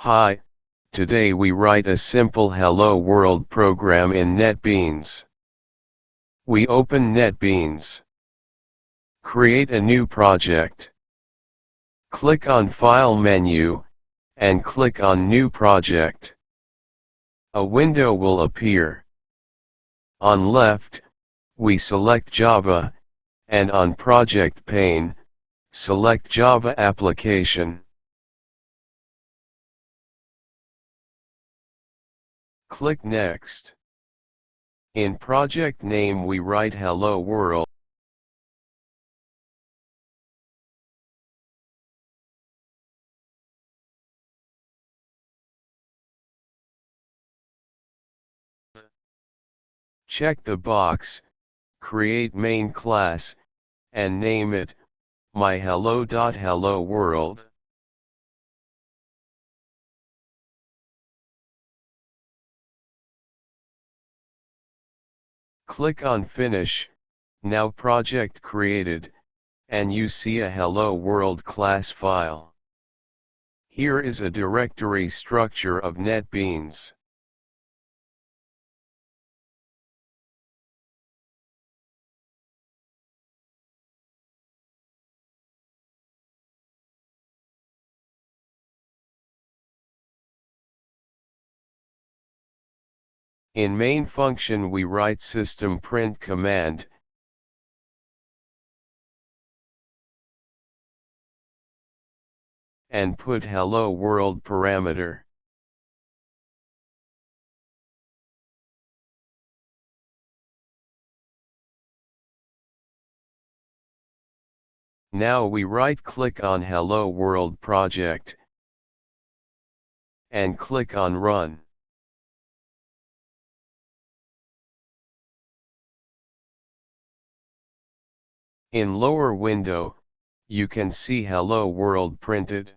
Hi, today we write a simple Hello World program in NetBeans. We open NetBeans. Create a new project. Click on File menu, and click on New Project. A window will appear. On left, we select Java, and on Project pane, select Java Application. Click Next. In project name we write Hello World. Check the box, create main class, and name it, myHello.HelloWorld. Click on Finish, now project created, and you see a Hello World class file. Here is a directory structure of NetBeans. In main function we write system print command, and put Hello World parameter. Now we right-click on Hello World project, and click on Run. In lower window, you can see Hello World printed.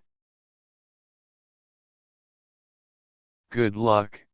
Good luck.